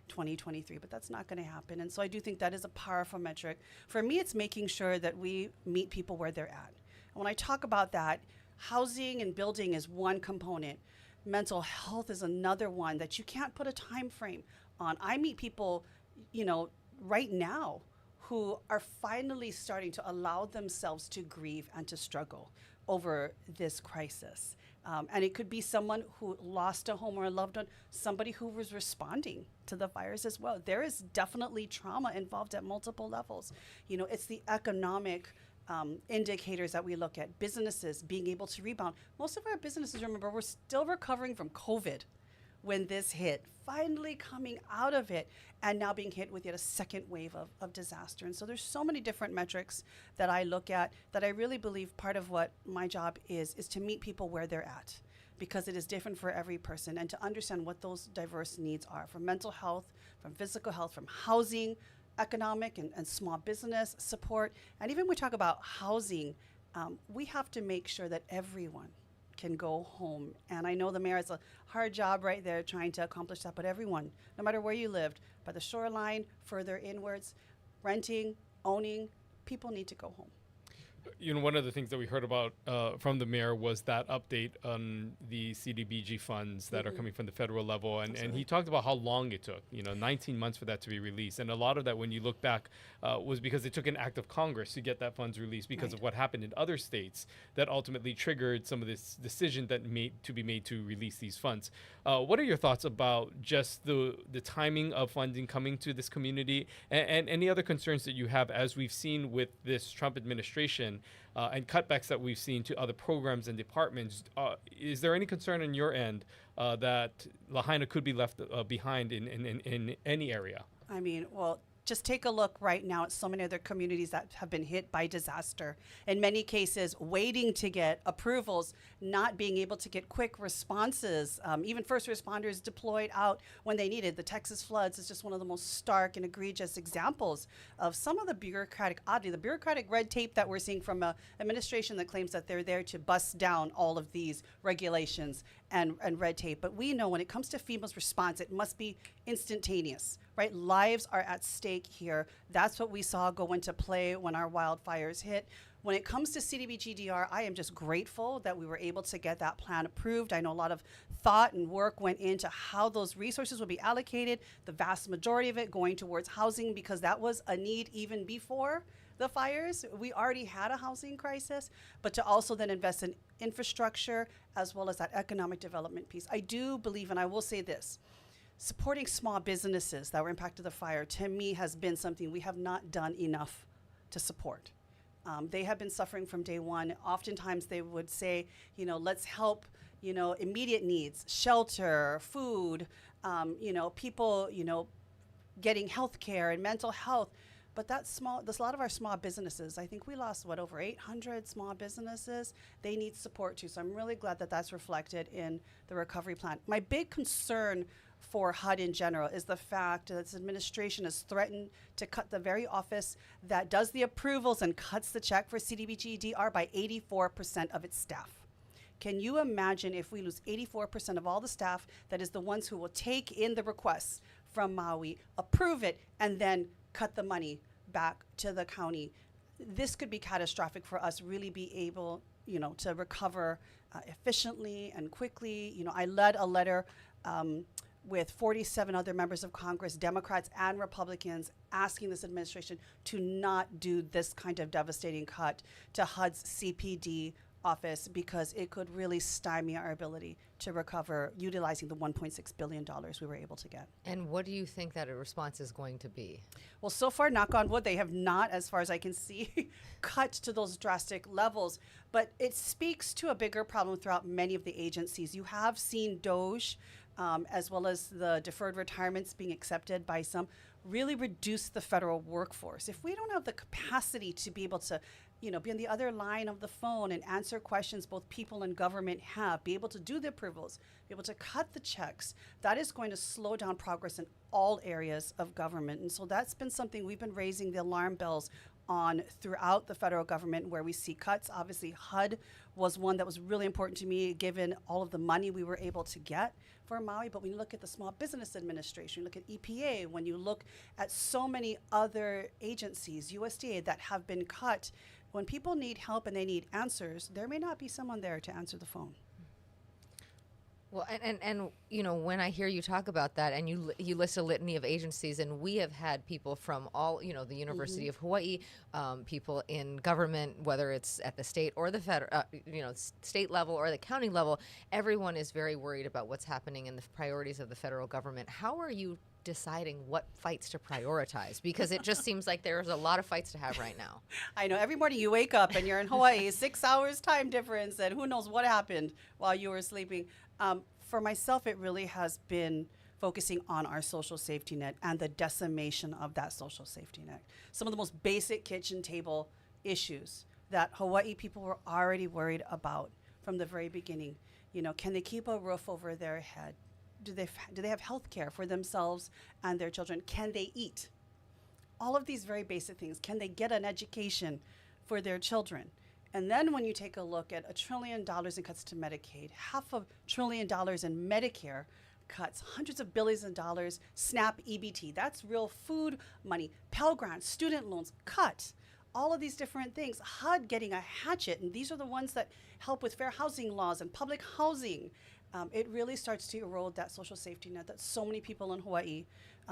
2023, but that's not going to happen. And so I do think that is a powerful metric. For me, it's making sure that we meet people where they're at. And when I talk about that, housing and building is one component. Mental health is another one that you can't put a time frame on. I meet people, right now who are finally starting to allow themselves to grieve and to struggle over this crisis. And it could be someone who lost a home or a loved one, somebody who was responding to the fires as well. There is definitely trauma involved at multiple levels. It's the economic indicators that we look at, businesses being able to rebound. Most of our businesses, remember, we're still recovering from COVID when this hit, finally coming out of it and now being hit with yet a second wave of disaster. And so there's so many different metrics that I look at that I really believe part of what my job is to meet people where they're at, because it is different for every person, and to understand what those diverse needs are, from mental health, from physical health, from housing, economic and small business support. And even when we talk about housing, we have to make sure that everyone can go home. And I know the mayor has a hard job right there trying to accomplish that, but everyone, no matter where you lived, by the shoreline, further inwards, renting, owning, people need to go home. One of the things that we heard about from the mayor was that update on the CDBG funds that are coming from the federal level. And he talked about how long it took, 19 months for that to be released. And a lot of that, when you look back, was because it took an act of Congress to get that funds released because of what happened in other states that ultimately triggered some of this decision that to be made to release these funds. What are your thoughts about just the timing of funding coming to this community and any other concerns that you have, as we've seen with this Trump administration and cutbacks that we've seen to other programs and departments? Is there any concern on your end that Lahaina could be left behind in any area? I mean, well, Just take a look right now at so many other communities that have been hit by disaster. In many cases, waiting to get approvals, not being able to get quick responses, even first responders deployed out when they needed. The Texas floods is just one of the most stark and egregious examples of some of the bureaucratic oddity, the bureaucratic red tape that we're seeing from an administration that claims that they're there to bust down all of these regulations and red tape. But we know when it comes to FEMA's response, it must be instantaneous, right? Lives are at stake here. That's what we saw go into play when our wildfires hit. When it comes to CDBG-DR, I am just grateful that we were able to get that plan approved. I know a lot of thought and work went into how those resources would be allocated, the vast majority of it going towards housing, because that was a need even before the fires. We already had a housing crisis, but to also then invest in infrastructure as well as that economic development piece. I do believe, and I will say this, supporting small businesses that were impacted by the fire, to me, has been something we have not done enough to support. They have been suffering from day one. Oftentimes they would say, let's help, immediate needs, shelter, food, people, getting health care and mental health. But there's a lot of our small businesses. I think we lost, over 800 small businesses. They need support too. So I'm really glad that that's reflected in the recovery plan. My big concern for HUD in general is the fact that this administration has threatened to cut the very office that does the approvals and cuts the check for CDBG-DR by 84% of its staff. Can you imagine if we lose 84% of all the staff that is the ones who will take in the requests from Maui, approve it, and then cut the money back to the county? This could be catastrophic for us really be able, to recover efficiently and quickly. I led a letter with 47 other members of Congress, Democrats and Republicans, asking this administration to not do this kind of devastating cut to HUD's CPD office, because it could really stymie our ability to recover utilizing the $1.6 billion we were able to get. And what do you think that a response is going to be? Well, so far, knock on wood, they have not, as far as I can see, cut to those drastic levels. But it speaks to a bigger problem throughout many of the agencies. You have seen DOGE, as well as the deferred retirements being accepted by some, really reduce the federal workforce. If we don't have the capacity to be able to be on the other line of the phone and answer questions both people and government have, be able to do the approvals, be able to cut the checks, that is going to slow down progress in all areas of government. And so that's been something we've been raising the alarm bells on throughout the federal government, where we see cuts. Obviously, HUD was one that was really important to me, given all of the money we were able to get for Maui. But when you look at the Small Business Administration, you look at EPA, when you look at so many other agencies, USDA, that have been cut, when people need help and they need answers, there may not be someone there to answer the phone. Well, and when I hear you talk about that, and you list a litany of agencies, and we have had people from all, the University of Hawaii, people in government, whether it's at the state or the federal, state level or the county level, everyone is very worried about what's happening in the priorities of the federal government. How are you deciding what fights to prioritize? Because it just seems like there's a lot of fights to have right now. I know, every morning you wake up and you're in Hawaii, 6 hours time difference, and who knows what happened while you were sleeping. For myself, it really has been focusing on our social safety net and the decimation of that social safety net. Some of the most basic kitchen table issues that Hawaii people were already worried about from the very beginning. Can they keep a roof over their head? Do they have health care for themselves and their children? Can they eat? All of these very basic things. Can they get an education for their children? And then when you take a look at $1 trillion in cuts to Medicaid, $500 billion in Medicare cuts, hundreds of billions of dollars, SNAP, EBT, that's real food money, Pell Grants, student loans, cut. All of these different things, HUD getting a hatchet, and these are the ones that help with fair housing laws and public housing. It really starts to erode that social safety net that so many people in Hawaii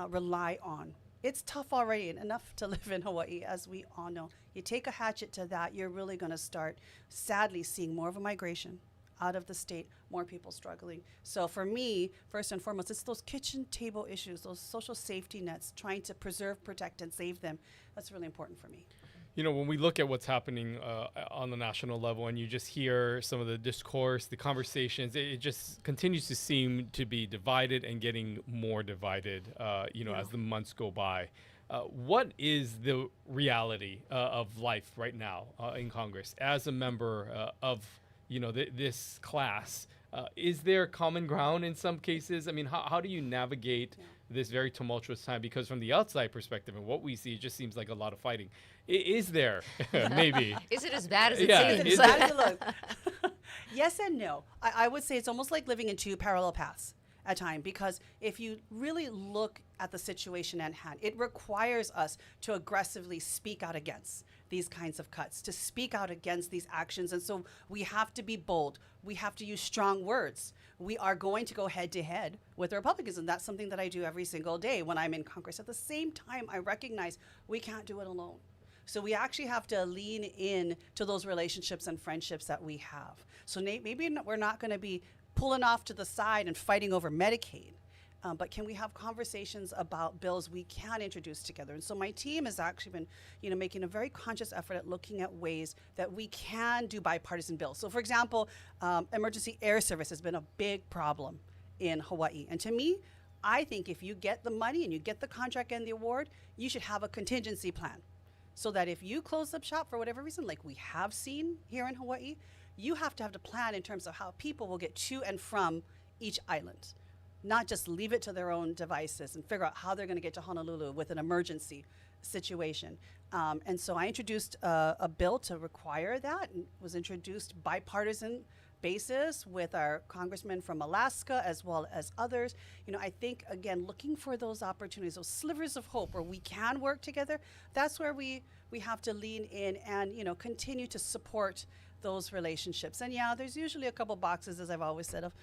rely on. It's tough already, and enough to live in Hawaii, as we all know. You take a hatchet to that, you're really going to start, sadly, seeing more of a migration out of the state, more people struggling. So for me, first and foremost, it's those kitchen table issues, those social safety nets, trying to preserve, protect, and save them. That's really important for me. When we look at what's happening on the national level, and you just hear some of the discourse, the conversations, it just continues to seem to be divided and getting more divided, as the months go by. What is the reality of life right now in Congress as a member of this class? Is there common ground in some cases? I mean, how do you navigate this very tumultuous time? Because from the outside perspective and what we see, it just seems like a lot of fighting. Is there maybe? Is it as bad as it Yeah, seems? is As it looks. Yes and no. I would say it's almost like living in two parallel paths at time, because if you really look at the situation at hand, it requires us to aggressively speak out against these kinds of cuts, to speak out against these actions. And so we have to be bold. We have to use strong words. We are going to go head to head with the Republicans, and that's something that I do every single day when I'm in Congress. At the same time, I recognize we can't do it alone. So we actually have to lean in to those relationships and friendships that we have. So maybe we're not going to be pulling off to the side and fighting over Medicaid. But can we have conversations about bills we can introduce together? And so my team has actually been, making a very conscious effort at looking at ways that we can do bipartisan bills. So, for example, emergency air service has been a big problem in Hawaii. And to me, I think if you get the money and you get the contract and the award, you should have a contingency plan. So that if you close up shop for whatever reason, like we have seen here in Hawaii, you have to have the plan in terms of how people will get to and from each island. Not just leave it to their own devices and figure out how they're going to get to Honolulu with an emergency situation. And so I introduced a bill to require that, and was introduced bipartisan basis with our congressmen from Alaska as well as others. I think, again, looking for those opportunities, those slivers of hope where we can work together, that's where we have to lean in and, continue to support those relationships. And there's usually a couple boxes, as I've always said, of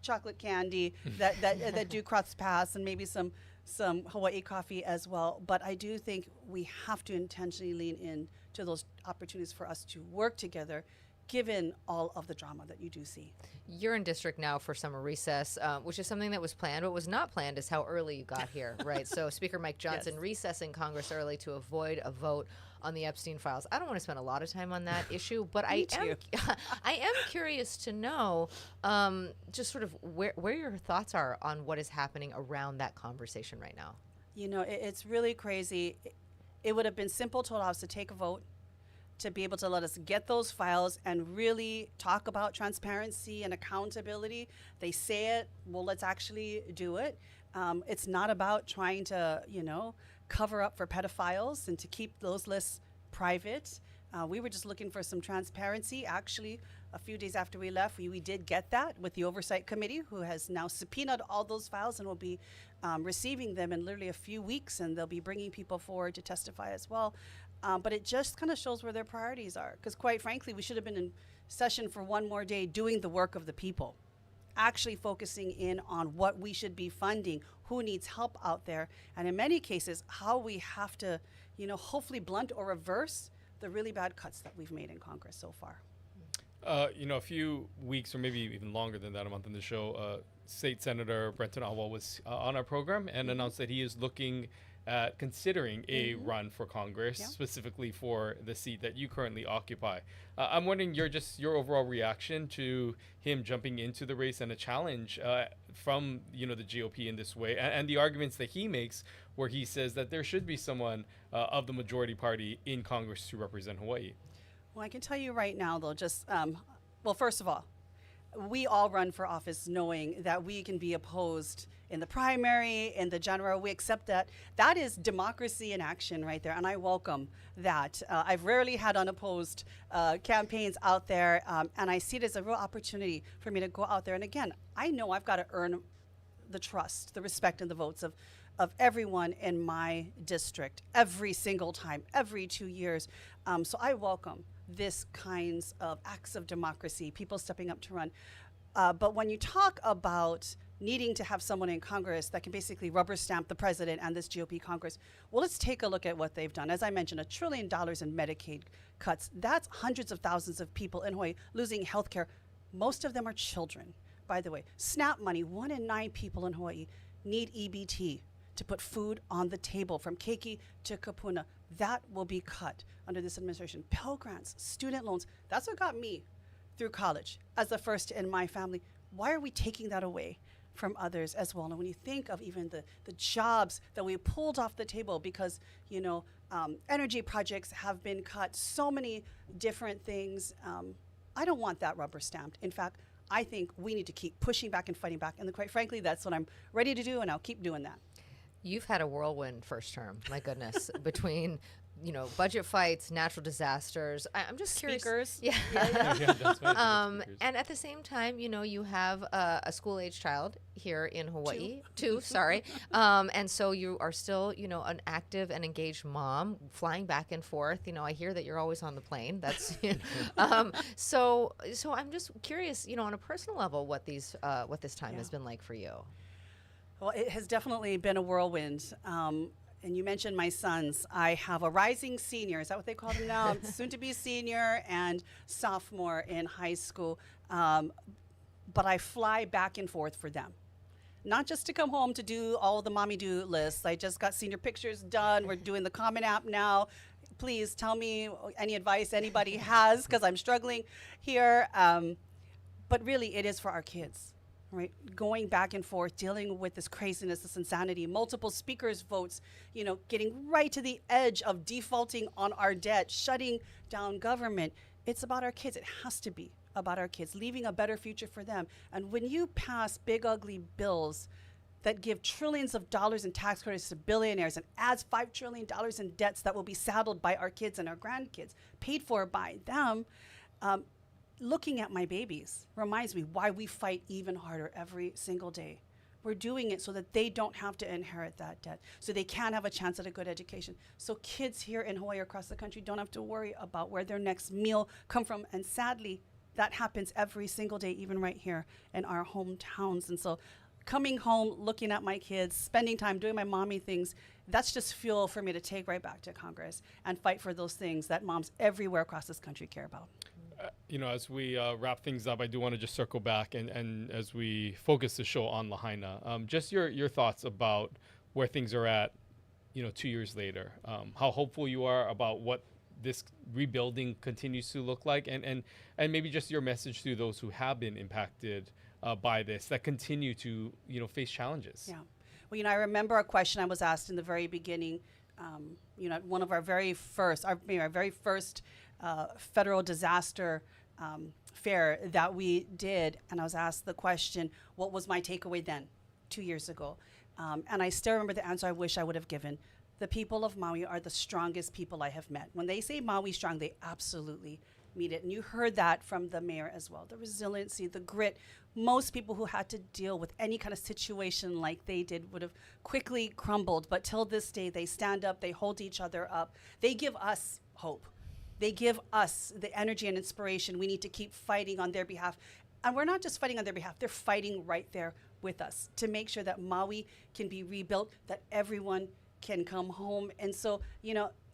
chocolate candy that do cross paths, and maybe some Hawaii coffee as well. But I do think we have to intentionally lean in to those opportunities for us to work together, given all of the drama that you do see. You're in district now for summer recess, which is something that was planned. What was not planned is how early you got here, right? So Speaker Mike Johnson recessing Congress early to avoid a vote on the Epstein files. I don't want to spend a lot of time on that issue, but I am curious to know just sort of where your thoughts are on what is happening around that conversation right now. It's really crazy. It would have been simple to allow us to take a vote, to be able to let us get those files and really talk about transparency and accountability. They say it, well, let's actually do it. It's not about trying to, cover up for pedophiles and to keep those lists private. We were just looking for some transparency. Actually, a few days after we left, we did get that with the Oversight Committee, who has now subpoenaed all those files and will be receiving them in literally a few weeks, and they'll be bringing people forward to testify as well. But it just kind of shows where their priorities are. Because quite frankly, we should have been in session for one more day doing the work of the people, actually focusing in on what we should be funding, who needs help out there, and in many cases, how we have to, hopefully blunt or reverse the really bad cuts that we've made in Congress so far. A few weeks or maybe even longer than that, a month in the show, State Senator Brenton Awa was on our program and announced that he is looking at considering a run for Congress, specifically for the seat that you currently occupy. I'm wondering your overall reaction to him jumping into the race and a challenge from the GOP in this way, and the arguments that he makes, where he says that there should be someone of the majority party in Congress to represent Hawaii. Well, I can tell you right now, though, first of all, we all run for office knowing that we can be opposed in the primary, in the general. We accept that. That is democracy in action right there, and I welcome that. I've rarely had unopposed campaigns out there, and I see it as a real opportunity for me to go out there. And again, I know I've got to earn the trust, the respect, and the votes of everyone in my district every single time, every 2 years. So I welcome this kinds of acts of democracy, people stepping up to run. But when you talk about needing to have someone in Congress that can basically rubber stamp the president and this GOP Congress, well, let's take a look at what they've done. As I mentioned, $1 trillion in Medicaid cuts. That's hundreds of thousands of people in Hawaii losing health care. Most of them are children, by the way. SNAP money, 1 in 9 people in Hawaii need EBT to put food on the table, from keiki to kapuna. That will be cut under this administration. Pell Grants, student loans, that's what got me through college as the first in my family. Why are we taking that away from others as well. And when you think of even the jobs that we pulled off the table because, energy projects have been cut, so many different things, I don't want that rubber stamped. In fact, I think we need to keep pushing back and fighting back. And quite frankly, that's what I'm ready to do, and I'll keep doing that. You've had a whirlwind first term, my goodness, between budget fights, natural disasters. I'm just curious. Speakers. Yeah. Yeah, that's right. And at the same time, you have a school-age child here in Hawaii. Two, sorry. And so you are still, an active and engaged mom, flying back and forth. I hear that you're always on the plane. That's so I'm just curious, on a personal level, what this time has been like for you. Well, it has definitely been a whirlwind. And you mentioned my sons. I have a rising senior. Is that what they call them now? Soon to be senior and sophomore in high school. But I fly back and forth for them. Not just to come home to do all the mommy do lists. I just got senior pictures done. We're doing the Common App now. Please tell me any advice anybody has, because I'm struggling here. But really, it is for our kids. Right, going back and forth, dealing with this craziness, this insanity, multiple speakers votes, getting right to the edge of defaulting on our debt, shutting down government. It's about our kids. It has to be about our kids, leaving a better future for them. And when you pass big, ugly bills that give trillions of dollars in tax credits to billionaires and adds $5 trillion in debts that will be saddled by our kids and our grandkids, paid for by them, looking at my babies reminds me why we fight even harder every single day. We're doing it so that they don't have to inherit that debt, so they can have a chance at a good education. So kids here in Hawaii or across the country don't have to worry about where their next meal come from. And sadly, that happens every single day, even right here in our hometowns. And so coming home, looking at my kids, spending time doing my mommy things, that's just fuel for me to take right back to Congress and fight for those things that moms everywhere across this country care about. As we wrap things up, I do want to just circle back and as we focus the show on Lahaina, just your thoughts about where things are at, 2 years later, how hopeful you are about what this rebuilding continues to look like, and maybe just your message to those who have been impacted by this, that continue to, face challenges. Yeah. Well, I remember a question I was asked in the very beginning, at one of our very first federal disaster fair that we did, and I was asked the question, what was my takeaway then, 2 years ago? And I still remember the answer I wish I would have given. The people of Maui are the strongest people I have met. When they say Maui strong, they absolutely mean it. And you heard that from the mayor as well. The resiliency, the grit. Most people who had to deal with any kind of situation like they did would have quickly crumbled. But till this day, they stand up, they hold each other up. They give us hope. They give us the energy and inspiration we need to keep fighting on their behalf. And we're not just fighting on their behalf, they're fighting right there with us to make sure that Maui can be rebuilt, that everyone can come home. And so,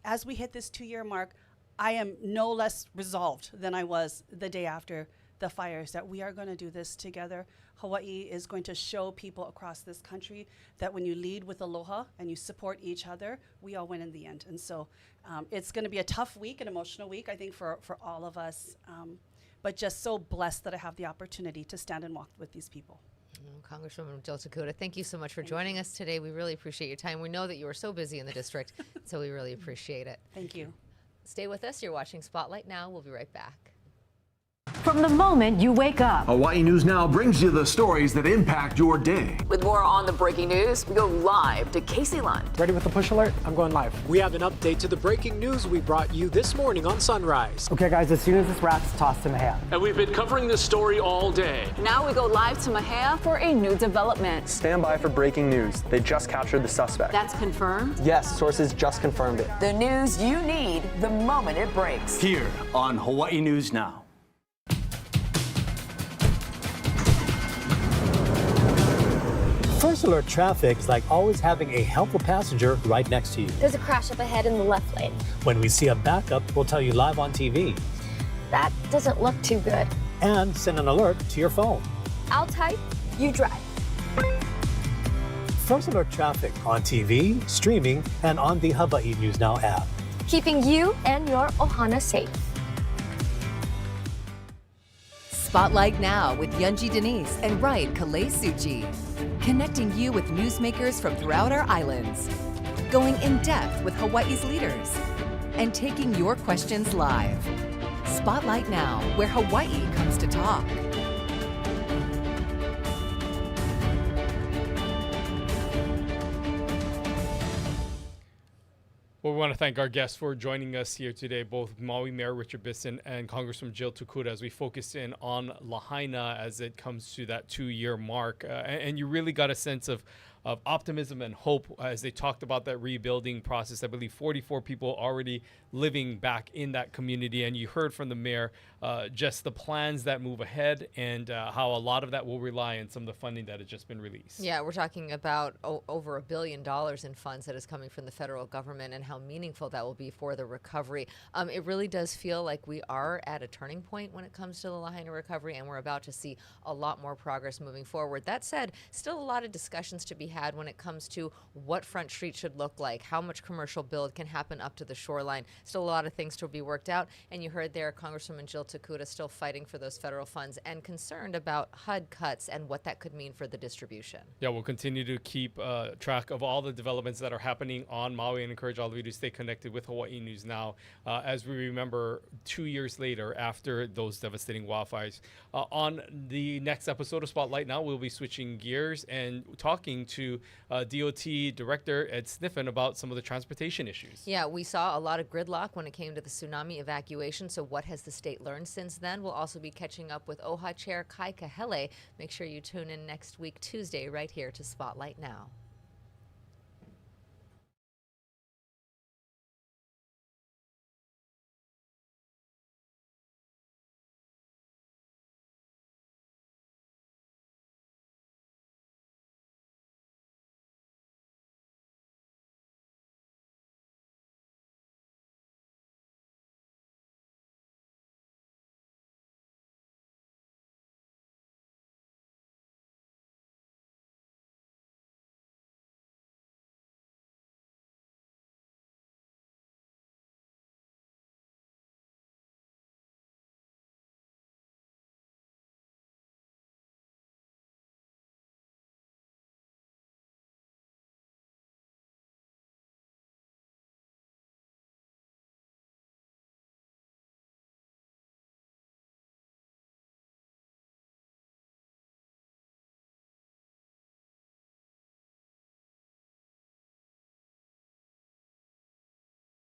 as we hit this 2-year mark, I am no less resolved than I was the day after the fires, that we are going to do this together. Hawaii is going to show people across this country that when you lead with aloha and you support each other, we all win in the end. And so it's going to be a tough week, an emotional week, I think, for all of us, but just so blessed that I have the opportunity to stand and walk with these people. Congresswoman Jill Tokuda, thank you so much for joining us today. We really appreciate your time. We know that you are so busy in the district, so we really appreciate it. Thank you. Stay with us. You're watching Spotlight Now. We'll be right back. From the moment you wake up. Hawaii News Now brings you the stories that impact your day. With more on the breaking news, we go live to Casey Lund. Ready with the push alert? I'm going live. We have an update to the breaking news we brought you this morning on Sunrise. Okay, guys, as soon as this wraps, toss to Mahia. And we've been covering this story all day. Now we go live to Mahia for a new development. Stand by for breaking news. They just captured the suspect. That's confirmed? Yes, sources just confirmed it. The news you need the moment it breaks. Here on Hawaii News Now. First alert traffic is like always having a helpful passenger right next to you. There's a crash up ahead in the left lane. When we see a backup, we'll tell you live on TV. That doesn't look too good. And send an alert to your phone. I'll type, you drive. First alert traffic on TV, streaming, and on the Hawaii News Now app. Keeping you and your ohana safe. Spotlight Now with Yunji Denise and Ryan Kalei-Suchi. Connecting you with newsmakers from throughout our islands. Going in depth with Hawaii's leaders. And taking your questions live. Spotlight Now, where Hawaii comes to talk. Well, we want to thank our guests for joining us here today, both Maui Mayor Richard Bissen and Congressman Jill Tokuda, as we focus in on Lahaina as it comes to that 2-year mark. And you really got a sense of optimism and hope as they talked about that rebuilding process. I believe 44 people already living back in that community. And you heard from the mayor just the plans that move ahead and how a lot of that will rely on some of the funding that has just been released. Yeah, we're talking about over $1 billion in funds that is coming from the federal government and how meaningful that will be for the recovery. It really does feel like we are at a turning point when it comes to the Lahaina recovery, and we're about to see a lot more progress moving forward. That said, still a lot of discussions to be had when it comes to what Front Street should look like, how much commercial build can happen up to the shoreline. Still a lot of things to be worked out. And you heard there Congresswoman Jill Tokuda still fighting for those federal funds and concerned about HUD cuts and what that could mean for the distribution. Yeah, we'll continue to keep track of all the developments that are happening on Maui and encourage all of you to stay connected with Hawaii News Now as we remember 2 years later after those devastating wildfires. On the next episode of Spotlight Now, we'll be switching gears and talking to DOT Director Ed Sniffen about some of the transportation issues. Yeah, we saw a lot of gridlock when it came to the tsunami evacuation. So what has the state learned since then? We'll also be catching up with OHA Chair Kai Kahele. Make sure you tune in next week, Tuesday, right here to Spotlight Now.